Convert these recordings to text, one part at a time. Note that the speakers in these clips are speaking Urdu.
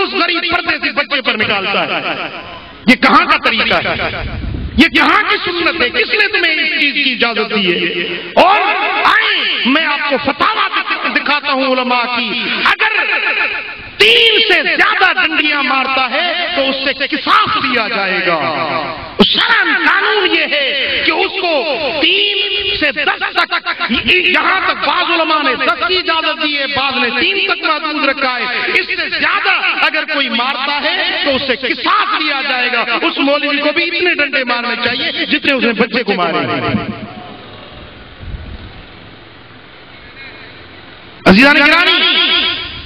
اس غریب پردے سے بچے پر نکالتا ہے؟ یہ کہاں کا طریقہ ہے؟ یہ کہاں کی سنت ہے؟ کس نے تمہیں اس چیز کی اجازت دی ہے؟ اور آئیں میں آپ کو فتاوا دکھاتا ہوں علماء کی، اگر 3 سے زیادہ ڈنڈیاں مارتا ہے تو اس سے قصاص دیا جائے گا۔ شرعاً قانون یہ ہے کہ اس کو 3 سے 10 تک، یہاں تک بعض علماء نے 10 کی اجازت دی ہے، بعض نے 3 تک محدود رکھا ہے۔ اس سے زیادہ اگر کوئی مارتا ہے تو اس سے قصاص دیا جائے گا۔ اس مولوی کو بھی اتنے ڈنڈے مارنے چاہیے جتنے اس نے بچے کو مارے ہیں۔ عزیزان گرامی،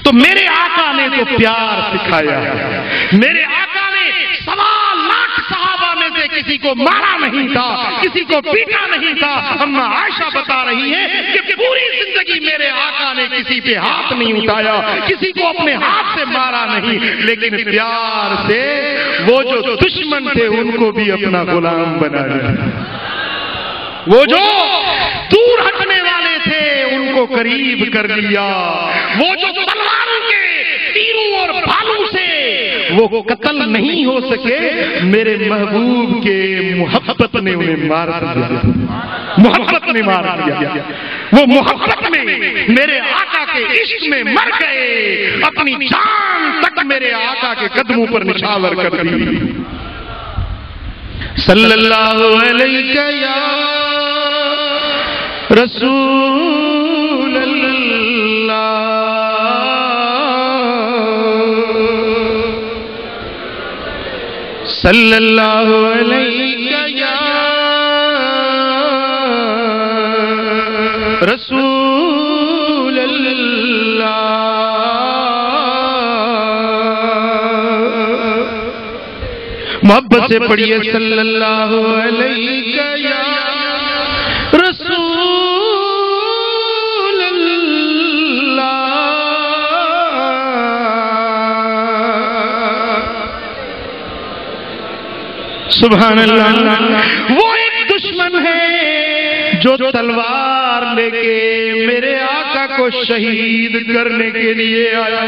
تو میرے آقا نے تو پیار سکھایا، میرے آقا نے 1.25 لاکھ صحابہ میں سے کسی کو مارا نہیں تھا، کسی کو پیٹا نہیں تھا۔ اما عائشہ بتا رہی ہے کہ پوری زندگی میرے آقا نے کسی پہ ہاتھ نہیں اٹھایا، کسی کو اپنے ہاتھ سے مارا نہیں، لیکن پیار سے وہ جو دشمن تھے ان کو بھی اپنا غلام بنا لیا، وہ جو دور ہٹنے والے تھے ان کو قریب کر لیا، وہ جو تلواروں کے تیروں اور بھالوں سے وہ قتل نہیں ہو سکے، میرے محبوب کے محبت نے انہیں مار دیا، محبت نے مار دیا۔ وہ محبت میں میرے آقا کے عشق میں مر گئے، اپنی جان تک میرے آقا کے قدموں پر نچھاور کر دی۔ صلی اللہ علیہ یا رسول اللہ، صلی اللہ علیہ یا رسول اللہ۔ محبت سے پڑھیے صلی اللہ علیہ یا رسول اللہ۔ سبحان اللہ۔ وہ ایک دشمن ہے جو تلوار لے کے میرے آقا کو شہید کرنے کے لیے آیا۔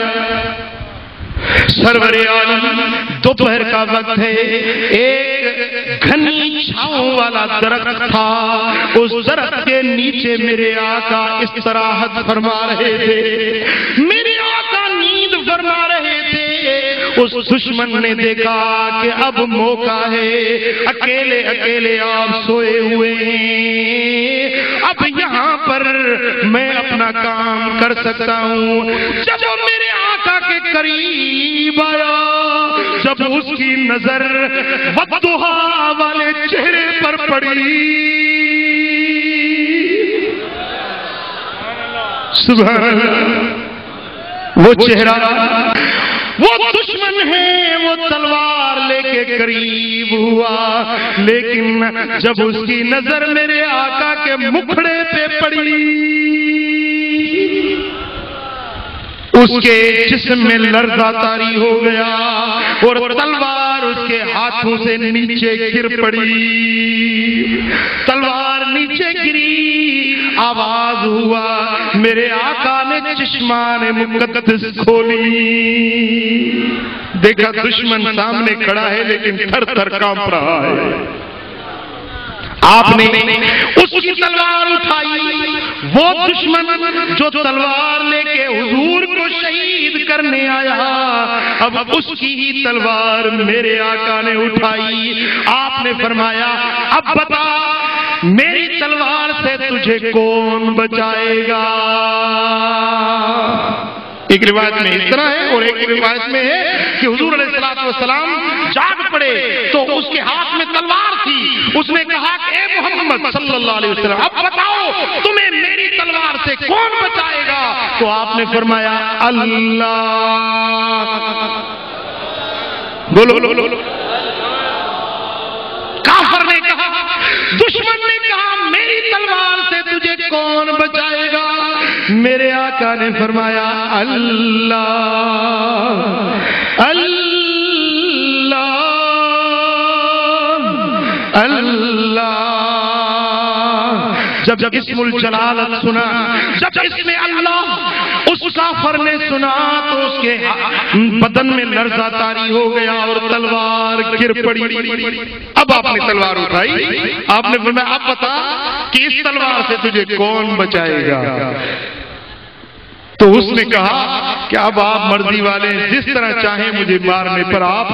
سرور عالم، دوپہر کا وقت ہے، ایک گھنی چھاؤں والا درخت تھا، اس درخت کے نیچے میرے آقا استراحت فرما رہے تھے، میرے آقا نیند فرما رہے تھے۔ اس دشمن نے دیکھا کہ اب موقع ہے، اکیلے اکیلے آپ سوئے ہوئے ہیں، اب یہاں پر میں اپنا کام کر سکتا ہوں۔ جب میرے آقا کے قریب آیا، جب اس کی نظر والضحیٰ والے چہرے پر پڑی، سبحان اللہ، وہ چہرہ، وہ دشمن ہے، وہ تلوار لے کے قریب ہوا، لیکن جب اس کی نظر میرے آقا کے مکھڑے پہ پڑی، اس کے جسم میں لرزہ طاری ہو گیا اور تلوار اس کے ہاتھوں سے نیچے گر پڑی۔ تلوار نیچے گری، آواز ہوا، میرے آقا نے چشمان مقدس کھولی، دیکھا دشمن سامنے کھڑا ہے لیکن تھر تھر کانپ رہا ہے۔ آپ نے اس کی تلوار اٹھائی، وہ دشمن جو تلوار لے کے حضور کو شہید کرنے آیا، اب اس کی ہی تلوار میرے آقا نے اٹھائی۔ آپ نے فرمایا اب بتا میری تلوار سے تجھے کون بچائے گا؟ ایک روایت میں اس طرح ہے اور ایک روایت میں ہے کہ حضور علیہ السلام جاگ پڑے تو اس کے ہاتھ میں تلوار تھی، اس نے کہا کہ اے محمد صلی اللہ علیہ وسلم اب بتاؤ تمہیں میری تلوار سے کون بچائے گا؟ تو آپ نے فرمایا اللہ۔ بولو کافر نے کہا، دشمن نے کہا میری تلوار سے تجھے کون بچائے گا؟ میرے آقا نے فرمایا اللہ اللہ اللہ۔ جب اسم الجلالت سنا، جب اسم اللہ اس کافر نے سنا تو اس کے بدن میں لرزہ طاری ہو گیا اور تلوار گر پڑی۔ اب آپ نے تلوار اٹھائی، آپ نے فرمایا اب بتا کہ اس تلوار سے تجھے کون بچائے گا؟ تو اس نے کہا کہ اب آپ مرضی والے جس طرح چاہیں مجھے مارنے پر آپ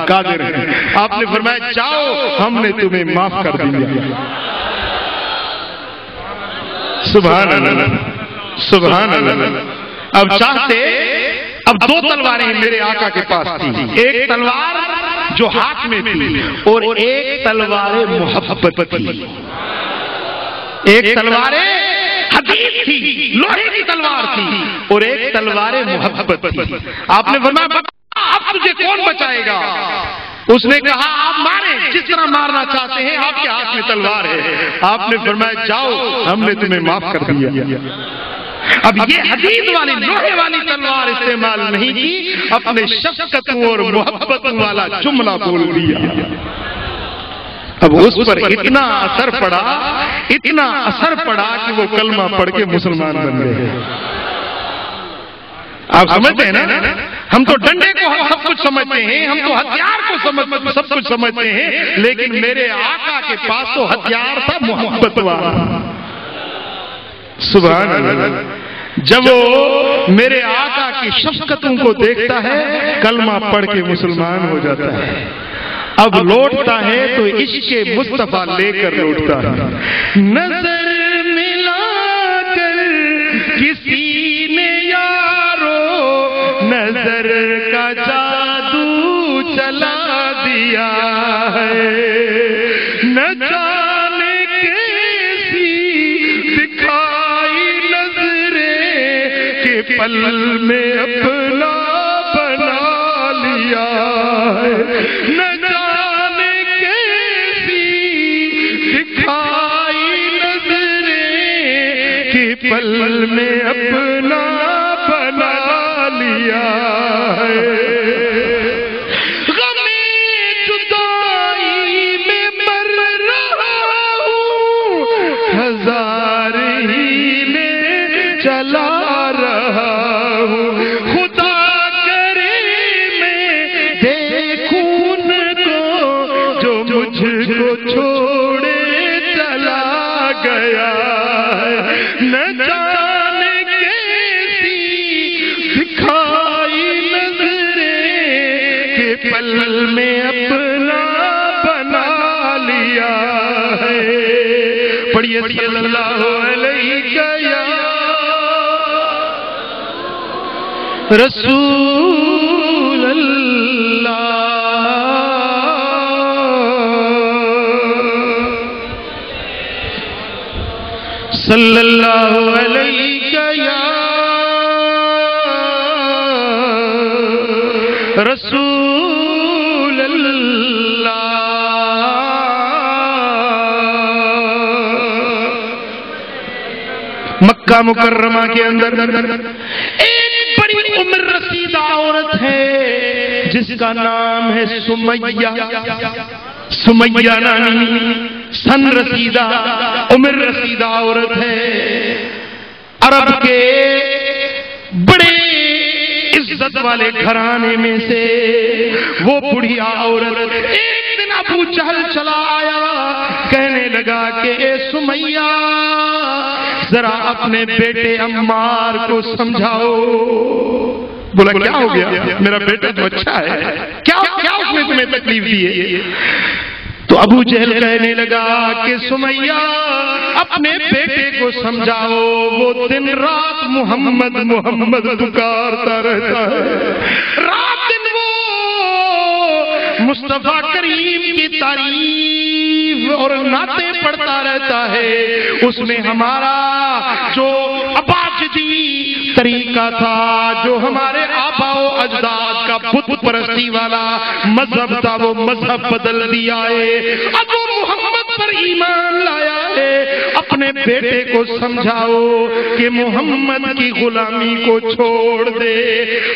قادر ہیں۔ آپ نے فرمایا جاؤ ہم نے تمہیں معاف کر دیا۔ سبحان اللہ، سبحان اللہ۔ اب چاہتے، اب دو تلواریں میرے آقا کے پاس تھی، ایک تلوار جو ہاتھ میں تھی اور ایک تلوار محبت تھی، ایک تلوار حدید تھی، لوہے کی تلوار تھی اور ایک تلوار محبت تھی۔ آپ نے فرمایا اب تجھے کون بچائے گا؟ اس نے کہا آپ ماریں جس طرح مارنا چاہتے ہیں، آپ کے ہاتھ میں تلوار ہے۔ آپ نے فرمایا جاؤ ہم نے تمہیں معاف کر دیا۔ اب یہ حدید والی لوہے والی تلوار استعمال نہیں کی، اپنے شفقتوں اور محبتوں والا جملہ بول دیا۔ اب اس پر اتنا اثر پڑا، اتنا اثر پڑا کہ وہ کلمہ پڑھ کے مسلمان بن گئے۔ آپ سمجھتے ہیں نا، ہم تو ڈنڈے کو سب کچھ سمجھتے ہیں، ہم تو ہتھیار کو سب کچھ سمجھتے ہیں، لیکن میرے آقا کے پاس تو ہتھیار تھا محبت والا۔ سبحان اللہ۔ جب وہ میرے آقا کی شفقتوں کو دیکھتا ہے کلمہ پڑھ کے مسلمان ہو جاتا ہے۔ اب لوٹتا ہے تو عشق مصطفیٰ لے کر لوٹتا ہے۔ نظر ملا کر کسی نے یارو نظر کا جادو چلا دیا ہے، نہ جانے کیسی دکھائی نظریں کہ پل میں اپنا بنا لیا ہے، نہ پل میں اپنا بنا لیا ہے۔ غم جدائی میں مر رہا ہوں، ہزار ہی میں چلا رہا ہوں، خدا کرے میں دیکھوں ان کو جو مجھ کو چھوڑے چلا گیا، نہ جانے کیسی دکھائی نظریں کہ پل میں اپنا بنا لیا ہے۔ پڑھیے صلی اللہ علیہ یا رسول اللہ، صلی اللہ علیہ یا رسول اللہ۔ مکہ مکرمہ کے اندر ایک بڑی عمر رسیدہ عورت ہے جس کا نام ہے سمیہ، سمیہ نامی سن رسیدہ عمر رسیدہ عورت ہے۔ عرب کے بڑے عزت والے گھرانے میں سے وہ بڑھیا عورت ایک دن ابو جہل چلا آیا، کہنے لگا کہ اے سمیہ ذرا اپنے بیٹے عمار کو سمجھاؤ۔ بولا کیا ہو گیا؟ میرا بیٹا تو اچھا ہے، کیا اس نے تمہیں تکلیف دی ہے؟ تو ابو جہل کہنے لگا کہ سمیہ اپنے بیٹے کو سمجھاؤ، وہ دن رات محمد محمد پکارتا رہتا ہے، رات دن وہ مصطفیٰ کریم کی تعریف اور نعتیں پڑھتا رہتا ہے۔ اس میں ہمارا جو اباجدی طریقہ تھا، جو ہمارے آبا و اجداد کا بت پرستی والا مذہب تھا، وہ مذہب بدل دیا ہے، اب وہ محمد پر ایمان لایا ہے۔ اپنے بیٹے کو سمجھاؤ کہ محمد کی غلامی کو چھوڑ دے۔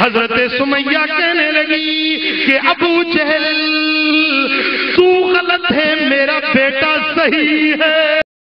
حضرت سمیہ کہنے لگی کہ ابو جہل تو غلط ہے، میرا بیٹا صحیح ہے۔